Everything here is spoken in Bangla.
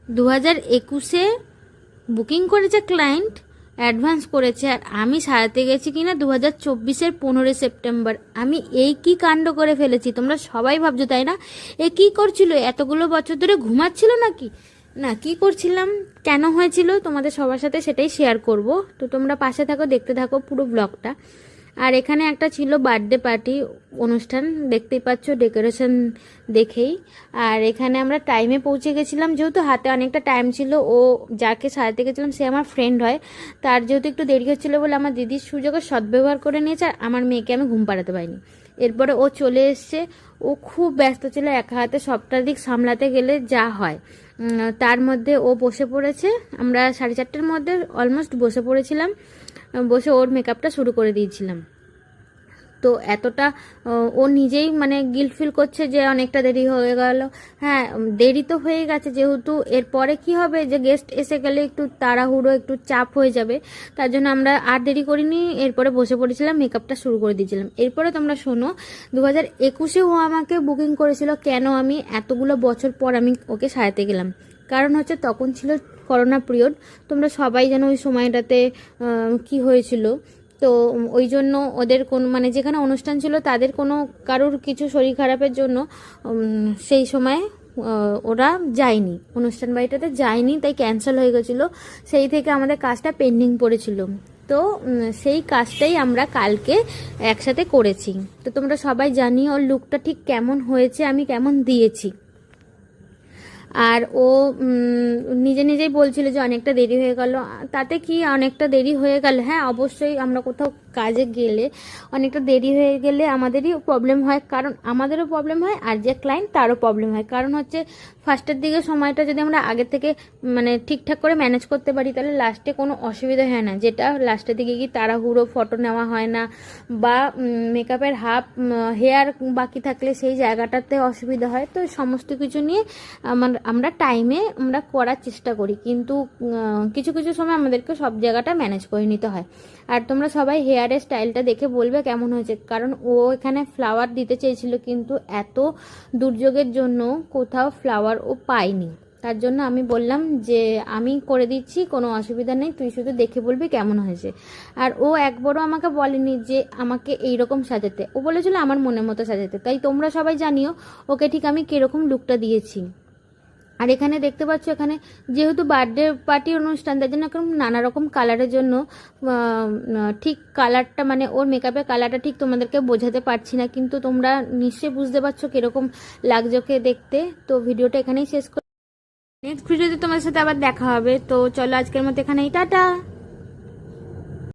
2021-এ বুকিং করেছে ক্লায়েন্ট, অ্যাডভান্স করেছে, আর আমি সারাতে গেছি কিনা 2024-এর 15 সেপ্টেম্বর। আমি এই কি কাণ্ড করে ফেলেছি, তোমরা সবাই ভাবছো তাই না? এ কি করছিল, এতগুলো বছর ধরে ঘুমাচ্ছিল নাকি? না, কি করছিলাম, কেন হয়েছিল, তোমাদের সবার সাথে সেটাই শেয়ার করব। তো তোমরা পাশে থাকো, দেখতে থাকো পুরো ব্লগটা। আর এখানে একটা ছিল বার্থডে পার্টি অনুষ্ঠান, দেখতেই পাচ্ছ ডেকোরেশন দেখেই। আর এখানে আমরা টাইমে পৌঁছে গেছিলাম, যেহেতু হাতে অনেকটা টাইম ছিল। ও যাকে সাজাতে গেছিলাম সে আমার ফ্রেন্ড হয়, তার যেহেতু একটু দেরি হচ্ছিলো বলে আমার দিদির সুযোগের সদ্ব্যবহার করে নিয়েছে, আর আমার মেয়েকে আমি ঘুম পাড়াতে পারিনি। এরপরে ও চলে এসছে, ও খুব ব্যস্ত ছিল, একা হাতে সবটা দিক সামলাতে গেলে যা হয়। তার মধ্যে ও বসে পড়েছে, আমরা 4:30টার মধ্যে অলমোস্ট বসে পড়েছিলাম, বসে ওর মেকআপটা শুরু করে দিয়েছিলাম। তো এতটা ও নিজেই মানে গিল্ট ফিল করছে যে অনেকটা দেরি হয়ে গেল। হ্যাঁ, দেরি তো হয়ে গেছে, যেহেতু এরপরে কি হবে যে গেস্ট এসে গেলে একটু তাড়াহুড়ো, একটু চাপ হয়ে যাবে, তার জন্য আমরা আর দেরি করিনি, এরপরে বসে পড়েছিলাম, মেকআপটা শুরু করে দিয়েছিলাম। এরপরে তোমরা শোনো, 2021-এ ও আমাকে বুকিং করেছিল, কেন আমি এতগুলো বছর পর আমি ওকে সাজাতে গেলাম, কারণ হচ্ছে তখন ছিল করোনা পিরিয়ড। তোমরা সবাই জানো ওই সময়টাতে কি হয়েছিল। তো ওই জন্য ওদের কোন মানে যেখানে অনুষ্ঠান ছিল তাদের কোনো কারোর কিছু শরীর খারাপের জন্য সেই সময় ওরা যায়নি, অনুষ্ঠান বাড়িটাতে যায়নি, তাই ক্যান্সেল হয়ে গেছিলো। সেই থেকে আমাদের কাজটা পেন্ডিং পড়েছিল। তো সেই কাজটাই আমরা কালকে একসাথে করেছি। তো তোমরা সবাই জানি ওর লুকটা ঠিক কেমন হয়েছে, আমি কেমন দিয়েছি। আর ও নিজে নিজেই বলছিল যে অনেকটা দেরি হয়ে গেল। তাতে কি অনেকটা দেরি হয়ে গেল, হ্যাঁ অবশ্যই আমরা কোথাও কাজে গেলে অনেকটা দেরি হয়ে গেলে আমাদেরই প্রবলেম হয়, কারণ আমাদেরও প্রবলেম হয় আর যে ক্লায়েন্ট তারও প্রবলেম হয়। কারণ হচ্ছে ফার্স্টের দিকে সময়টা যদি আমরা আগের থেকে মানে ঠিকঠাক করে ম্যানেজ করতে পারি তাহলে লাস্টে কোনো অসুবিধা হয় না, যেটা লাস্টের দিকে কি তাড়াহুড়ো ফটো নেওয়া হয় না, বা মেকআপের হাফ হেয়ার বাকি থাকলে সেই জায়গাটাতে অসুবিধা হয়। তো সমস্ত কিছু নিয়ে আমরা টাইমে আমরা করার চেষ্টা করি, কিন্তু কিছু কিছু সময় আমাদেরকে সব জায়গাটা ম্যানেজ করে নিতে হয়। আর তোমরা সবাই হেয়ারের স্টাইলটা দেখে বলবে কেমন হয়েছে, কারণ ও এখানে ফ্লাওয়ার দিতে চেয়েছিল, কিন্তু এত দুর্যোগের জন্য কোথাও ফ্লাওয়ার ও পায়নি। তার জন্য আমি বললাম যে আমি করে দিচ্ছি, কোনো অসুবিধা নেই, তুই শুধু দেখে বলবি কেমন হয়েছে। আর ও একবারও আমাকে বলেনি যে আমাকে এইরকম সাজাতে, ও বলেছিল আমার মনের মতো সাজাতে। তাই তোমরা সবাই জানিও ওকে ঠিক আমি কীরকম লুকটা দিয়েছি। আর এখানে দেখতে পাচ্ছ, এখানে যেহেতু বার্থডে পার্টি অনুষ্ঠান, তার জন্য এখন নানা রকম কালারের জন্য ঠিক কালারটা মানে ওর মেকআপের কালারটা ঠিক তোমাদেরকে বোঝাতে পারছি না, কিন্তু তোমরা নিশ্চয়ই বুঝতে পারছো কীরকম লাগছে ওকে দেখতে। তো ভিডিওটা এখানেই শেষ করি, নেক্সট ভিডিওতে তোমাদের সাথে আবার দেখা হবে। তো চলো আজকের মতো এখানেই, টাটা।